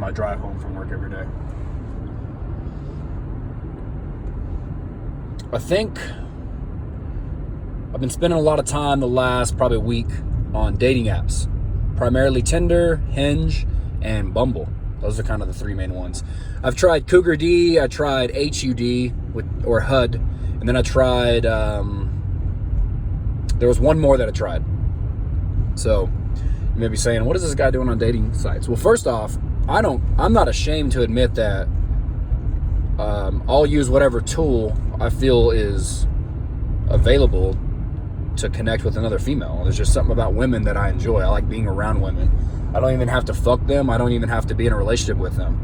my drive home from work every day. I think I've been spending a lot of time the last probably week on dating apps, primarily Tinder, Hinge, and Bumble. Those are kind of the three main ones. I've tried Cougar D, I tried HUD or HUD, and then I tried, there was one more that I tried. So you may be saying, what is this guy doing on dating sites? Well, first off, I'm not ashamed to admit that I'll use whatever tool I feel is available to connect with another female. There's just something about women that I enjoy. I like being around women. I don't even have to fuck them. I don't even have to be in a relationship with them.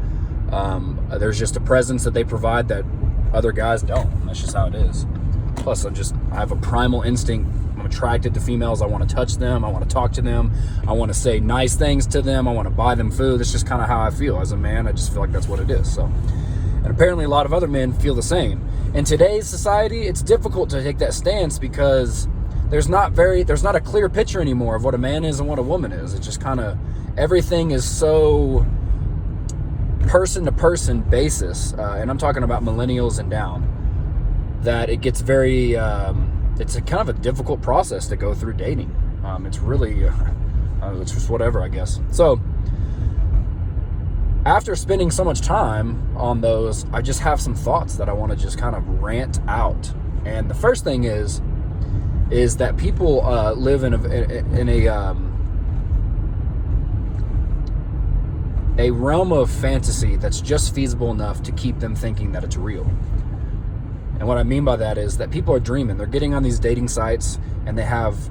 There's just a presence that they provide that other guys don't. That's just how it is. Plus, I have a primal instinct. I'm attracted to females. I want to touch them. I want to talk to them. I want to say nice things to them. I want to buy them food. That's just kind of how I feel as a man. I just feel like that's what it is. So, and apparently a lot of other men feel the same. In today's society, it's difficult to take that stance because there's not a clear picture anymore of what a man is and what a woman is. It's just kind of, everything is so person to person basis. And I'm talking about millennials and down, that it gets very, it's a kind of a difficult process to go through dating. It's really, it's just whatever, I guess. So after spending so much time on those, I just have some thoughts that I want to just kind of rant out. And the first thing is that people live in a realm of fantasy that's just feasible enough to keep them thinking that it's real. And what I mean by that is that people are dreaming. They're getting on these dating sites and they have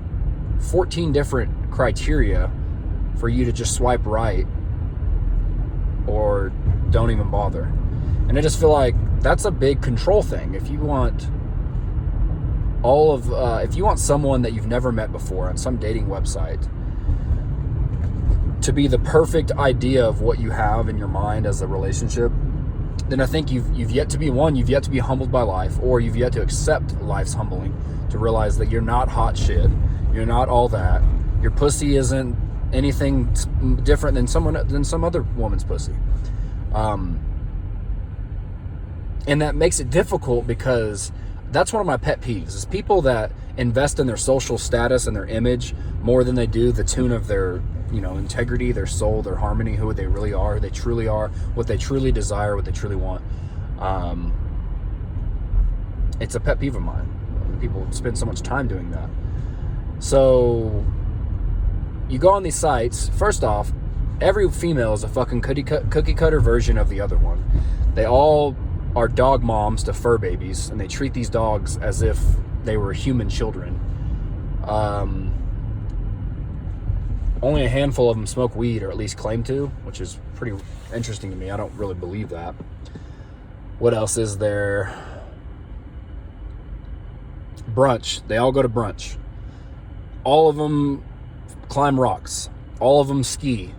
14 different criteria for you to just swipe right or don't even bother. And I just feel like that's a big control thing. If you want someone that you've never met before on some dating website to be the perfect idea of what you have in your mind as a relationship, then I think you've yet to be humbled by life, or you've yet to accept life's humbling, to realize that you're not hot shit, you're not all that, your pussy isn't anything different than some other woman's pussy. And that makes it difficult because that's one of my pet peeves, is people that invest in their social status and their image more than they do the tune of their, integrity, their soul, their harmony, who they really are, who they truly are, what they truly desire, what they truly want. It's a pet peeve of mine. People spend so much time doing that. So you go on these sites, first off, every female is a fucking cookie cutter version of the other one. They all are dog moms to fur babies, and they treat these dogs as if they were human children. Only a handful of them smoke weed, or at least claim to, which is pretty interesting to me. I don't really believe that. What else is there? Brunch. They all go to brunch. All of them climb rocks. All of them ski.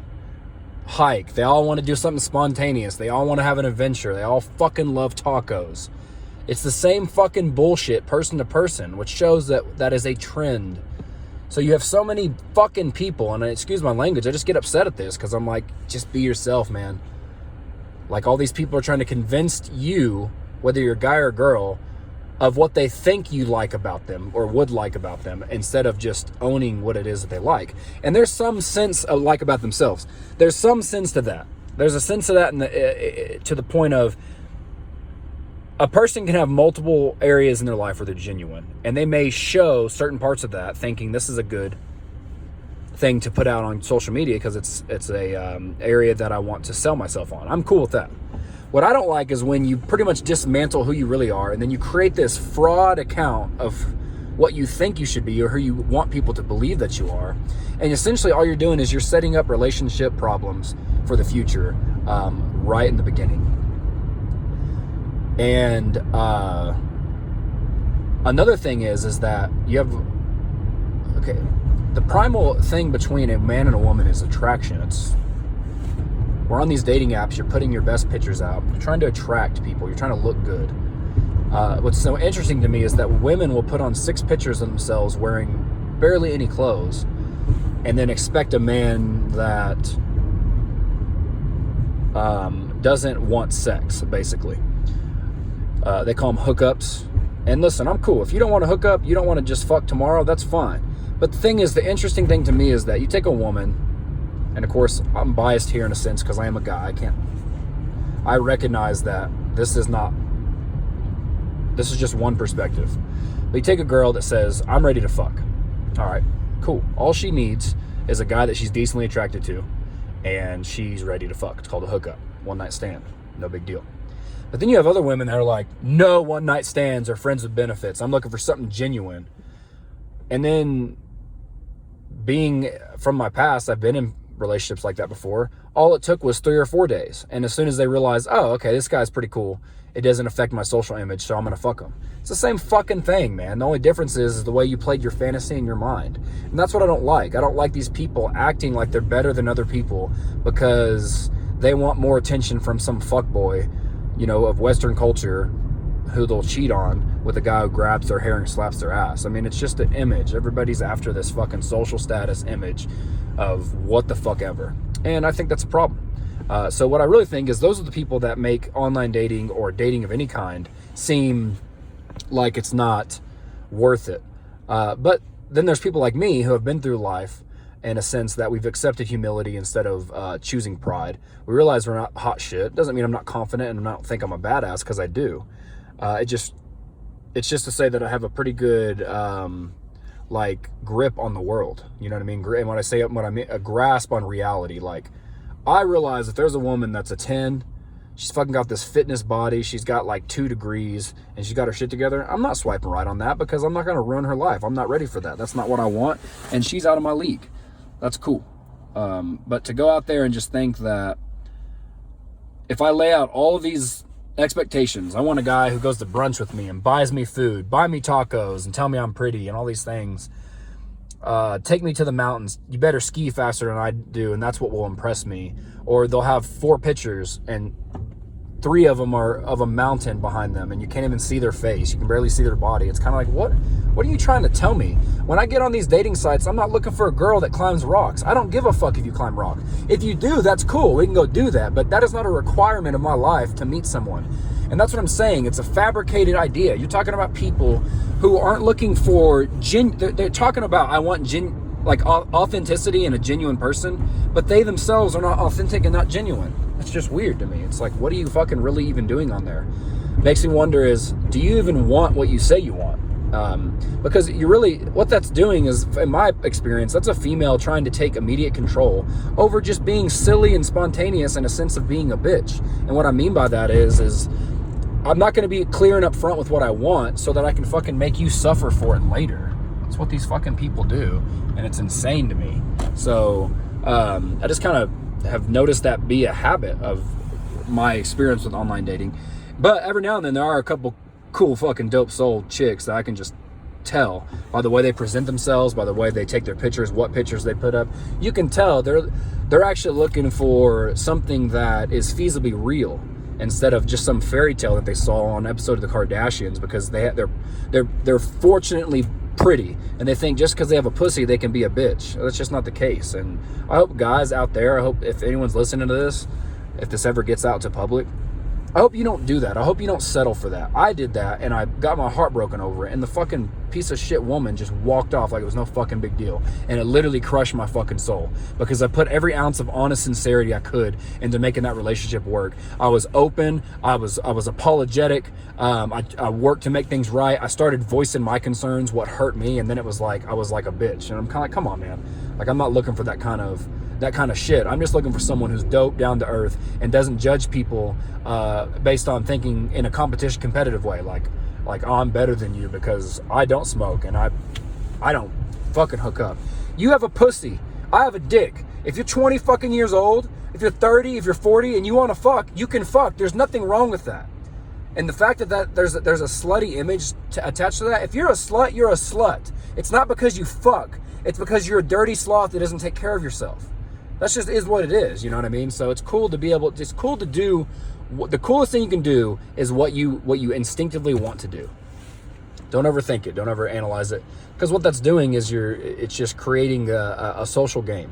Hike. They all want to do something spontaneous. They all want to have an adventure. They all fucking love tacos. It's the same fucking bullshit person to person, which shows that is a trend. So you have so many fucking people, and excuse my language, I just get upset at this because I'm like, just be yourself, man. Like, all these people are trying to convince you, whether you're a guy or girl, of what they think you like about them or would like about them, instead of just owning what it is that they like. And there's some sense of like about themselves. There's some sense to that. There's a sense of that to the point of, a person can have multiple areas in their life where they're genuine, and they may show certain parts of that thinking this is a good thing to put out on social media because it's a area that I want to sell myself on. I'm cool with that. What I don't like is when you pretty much dismantle who you really are, and then you create this fraud account of what you think you should be or who you want people to believe that you are. And essentially all you're doing is you're setting up relationship problems for the future right in the beginning. And another thing is that you have, the primal thing between a man and a woman is attraction. We're on these dating apps, you're putting your best pictures out, you're trying to attract people, you're trying to look good. What's so interesting to me is that women will put on 6 pictures of themselves wearing barely any clothes, and then expect a man that doesn't want sex, basically. They call them hookups. And listen, I'm cool. If you don't want to hook up, you don't want to just fuck tomorrow, that's fine. But the thing is, the interesting thing to me is that you take a woman, and of course, I'm biased here in a sense because I am a guy. I recognize that this is just one perspective. But you take a girl that says, I'm ready to fuck. All right, cool. All she needs is a guy that she's decently attracted to, and she's ready to fuck. It's called a hookup, one night stand, no big deal. But then you have other women that are like, no one night stands or friends with benefits. I'm looking for something genuine. And then being from my past, I've been in relationships like that before. All it took was 3 or 4 days. And as soon as they realized, oh, okay, this guy's pretty cool, it doesn't affect my social image, so I'm going to fuck him. It's the same fucking thing, man. The only difference is the way you played your fantasy in your mind. And that's what I don't like. I don't like these people acting like they're better than other people because they want more attention from some fuckboy, of Western culture who they'll cheat on with a guy who grabs their hair and slaps their ass. I mean, it's just an image. Everybody's after this fucking social status image of what the fuck ever. And I think that's a problem. So what I really think is those are the people that make online dating or dating of any kind seem like it's not worth it. But then there's people like me who have been through life in a sense that we've accepted humility instead of choosing pride. We realize we're not hot shit. Doesn't mean I'm not confident and I don't think I'm a badass, because I do. It's just to say that I have a pretty good grip on the world. You know what I mean? And when I say what I mean, a grasp on reality. Like, I realize if there's a woman that's a 10, she's fucking got this fitness body, she's got like 2 degrees, and she's got her shit together, I'm not swiping right on that because I'm not going to ruin her life. I'm not ready for that. That's not what I want. And she's out of my league. That's cool. But to go out there and just think that if I lay out all of these expectations, I want a guy who goes to brunch with me and buys me food, buy me tacos and tell me I'm pretty and all these things, take me to the mountains, you better ski faster than I do and that's what will impress me. Or they'll have 4 pictures and 3 of them are of a mountain behind them and you can't even see their face, you can barely see their body. It's kind of like, what are you trying to tell me? When I get on these dating sites, I'm not looking for a girl that climbs rocks. I don't give a fuck if you climb rock. If you do, that's cool, we can go do that, but that is not a requirement of my life to meet someone. And that's what I'm saying. It's a fabricated idea. You're talking about people who aren't looking for they're talking about, I want authenticity in a genuine person, but they themselves are not authentic and not genuine. It's just weird to me. It's like, what are you fucking really even doing on there? Makes me wonder is, do you even want what you say you want? Because what that's doing is, in my experience, that's a female trying to take immediate control over just being silly and spontaneous in a sense of being a bitch. And what I mean by that is I'm not going to be clear and upfront with what I want so that I can fucking make you suffer for it later. That's what these fucking people do, and it's insane to me. So I just kind of have noticed that be a habit of my experience with online dating. But every now and then there are a couple cool fucking dope soul chicks that I can just tell by the way they present themselves, by the way they take their pictures, what pictures they put up. You can tell they're actually looking for something that is feasibly real instead of just some fairy tale that they saw on an episode of the Kardashians, because they're fortunately pretty and they think just because they have a pussy they can be a bitch. That's just not the case. And I hope guys out there, I hope if anyone's listening to this, if this ever gets out to public, I hope you don't do that. I hope you don't settle for that. I did that and I got my heart broken over it, and the fucking piece of shit woman just walked off like it was no fucking big deal, and it literally crushed my fucking soul because I put every ounce of honest sincerity I could into making that relationship work. I was open, I was apologetic, I worked to make things right. I started voicing my concerns, what hurt me, and then it was like I was like a bitch, and I'm kind of like, come on, man. Like, I'm not looking for that kind of shit. I'm just looking for someone who's dope, down to earth, and doesn't judge people based on thinking in a competitive way, like oh, I'm better than you because I don't smoke and I don't fucking hook up. You have a pussy, I have a dick. If you're 20 fucking years old, if you're 30, if you're 40 and you want to fuck, you can fuck. There's nothing wrong with that. And the fact that there's a slutty image attached to that, if you're a slut, you're a slut. It's not because you fuck, it's because you're a dirty sloth that doesn't take care of yourself. That's just is what it is, you know what I mean? So it's cool to do. The coolest thing you can do is what you instinctively want to do. Don't overthink it. Don't overanalyze it. Because what that's doing is it's just creating a social game.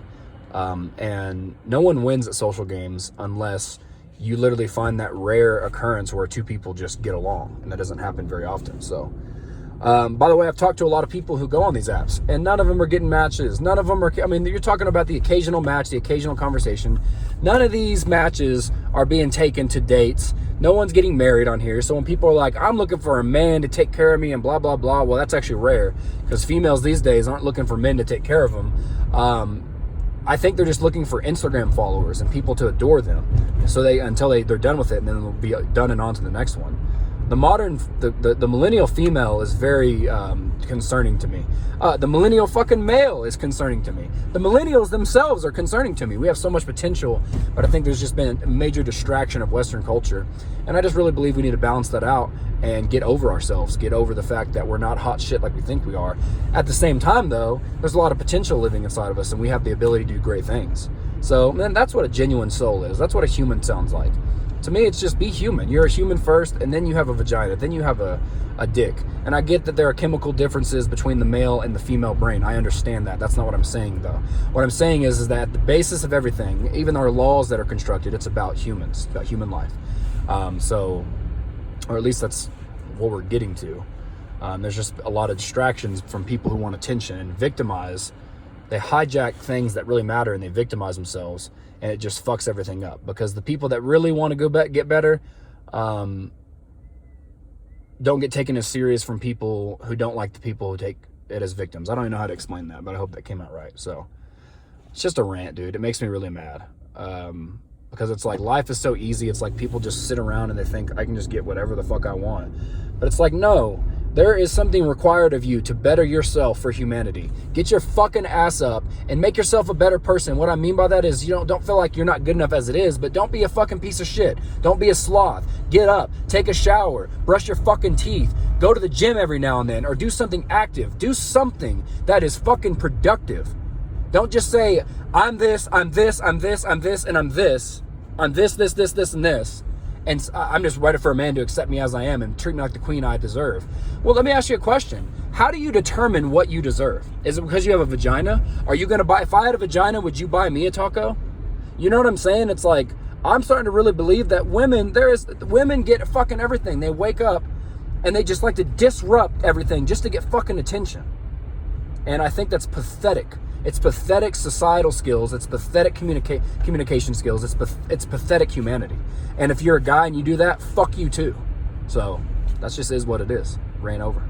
And no one wins at social games unless you literally find that rare occurrence where two people just get along, and that doesn't happen very often. So, by the way, I've talked to a lot of people who go on these apps, and none of them are getting matches. None of them are, I mean, you're talking about the occasional match, the occasional conversation. None of these matches are being taken to dates. No one's getting married on here. So when people are like, I'm looking for a man to take care of me and blah, blah, blah, well, that's actually rare, because females these days aren't looking for men to take care of them. I think they're just looking for Instagram followers and people to adore them, so until they're done with it, and then they'll be done and on to the next one. The millennial female is very concerning to me. The millennial fucking male is concerning to me. The millennials themselves are concerning to me. We have so much potential, but I think there's just been a major distraction of Western culture. And I just really believe we need to balance that out and get over ourselves, get over the fact that we're not hot shit like we think we are. At the same time, though, there's a lot of potential living inside of us, and we have the ability to do great things. So, man, that's what a genuine soul is. That's what a human sounds like. To me, it's just be human. You're a human first, and then you have a vagina, then you have a dick. And I get that there are chemical differences between the male and the female brain. I understand that. That's not what I'm saying, though. What I'm saying is that the basis of everything, even our laws that are constructed, it's about humans, about human life. Or at least that's what we're getting to. There's just a lot of distractions from people who want attention and victimize. They hijack things that really matter, and they victimize themselves, and it just fucks everything up, because the people that really want to go back, get better, don't get taken as serious from people who don't like the people who take it as victims. I don't even know how to explain that, but I hope that came out right. So it's just a rant, dude. It makes me really mad. Because it's like, life is so easy. It's like people just sit around and they think, I can just get whatever the fuck I want. But it's like, no, there is something required of you to better yourself for humanity. Get your fucking ass up and make yourself a better person. What I mean by that is, you don't feel like you're not good enough as it is, but don't be a fucking piece of shit. Don't be a sloth. Get up, take a shower, brush your fucking teeth, go to the gym every now and then, or do something active. Do something that is fucking productive. Don't just say, I'm this, I'm this, I'm this, I'm this, and I'm this. I'm this, this, this, this, and this. And I'm just ready for a man to accept me as I am and treat me like the queen I deserve. Well, let me ask you a question. How do you determine what you deserve? Is it because you have a vagina? Are you going to buy, if I had a vagina, would you buy me a taco? You know what I'm saying? It's like, I'm starting to really believe that women get fucking everything. They wake up and they just like to disrupt everything just to get fucking attention. And I think that's pathetic. It's pathetic societal skills. It's pathetic communication skills. It's pathetic humanity. And if you're a guy and you do that, fuck you too. So that just is what it is. Ran over.